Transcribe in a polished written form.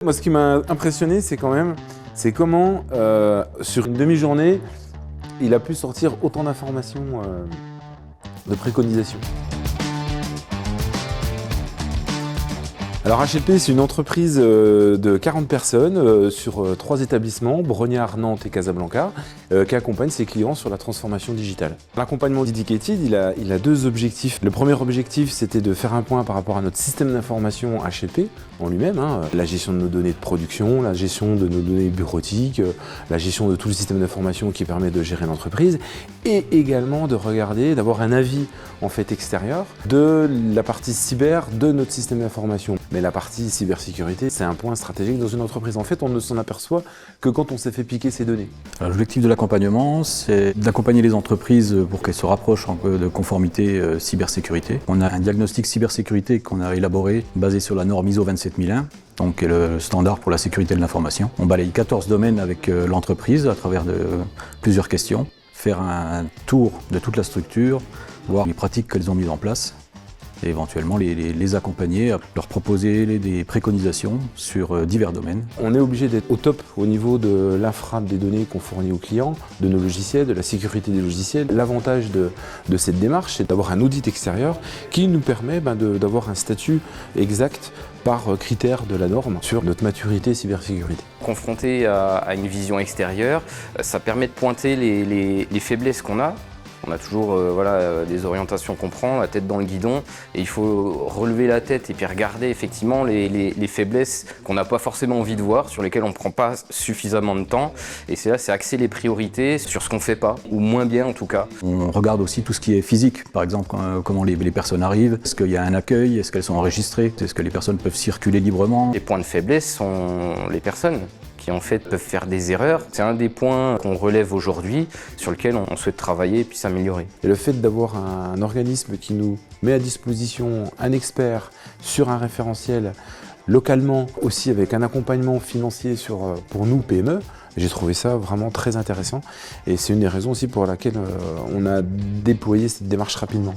Moi, ce qui m'a impressionné, c'est comment, sur une demi-journée, il a pu sortir autant d'informations, de préconisations. Alors HLP, c'est une entreprise de 40 personnes sur 3 établissements, Brognard, Nantes et Casablanca, qui accompagne ses clients sur la transformation digitale. L'accompagnement Dedicated, il a 2 objectifs. Le premier objectif, c'était de faire un point par rapport à notre système d'information HLP en lui-même, la gestion de nos données de production, la gestion de nos données bureautiques, la gestion de tout le système d'information qui permet de gérer l'entreprise, et également de regarder, d'avoir un avis en fait extérieur de la partie cyber de notre système d'information. Mais la partie cybersécurité, c'est un point stratégique dans une entreprise. En fait, on ne s'en aperçoit que quand on s'est fait piquer ses données. L'objectif de l'accompagnement, c'est d'accompagner les entreprises pour qu'elles se rapprochent un peu de conformité cybersécurité. On a un diagnostic cybersécurité qu'on a élaboré, basé sur la norme ISO 27001, donc qui est le standard pour la sécurité de l'information. On balaye 14 domaines avec l'entreprise à travers plusieurs questions, faire un tour de toute la structure, voir les pratiques qu'elles ont mises en place, et éventuellement les accompagner, leur proposer des préconisations sur divers domaines. On est obligé d'être au top au niveau de l'infra des données qu'on fournit aux clients, de nos logiciels, de la sécurité des logiciels. L'avantage de cette démarche, c'est d'avoir un audit extérieur qui nous permet d'avoir un statut exact par critère de la norme sur notre maturité cybersécurité. Confronté à une vision extérieure, ça permet de pointer les faiblesses qu'on a. On a toujours des orientations qu'on prend, la tête dans le guidon, et il faut relever la tête et puis regarder effectivement les faiblesses qu'on n'a pas forcément envie de voir, sur lesquelles on ne prend pas suffisamment de temps. Et c'est là, c'est axer les priorités sur ce qu'on ne fait pas, ou moins bien en tout cas. On regarde aussi tout ce qui est physique, par exemple comment les personnes arrivent, est-ce qu'il y a un accueil, est-ce qu'elles sont enregistrées, est-ce que les personnes peuvent circuler librement. Les points de faiblesse sont les personnes qui en fait peuvent faire des erreurs. C'est un des points qu'on relève aujourd'hui, sur lequel on souhaite travailler et puis s'améliorer. Et le fait d'avoir un organisme qui nous met à disposition un expert sur un référentiel localement, aussi avec un accompagnement financier pour nous PME, j'ai trouvé ça vraiment très intéressant et c'est une des raisons aussi pour laquelle on a déployé cette démarche rapidement.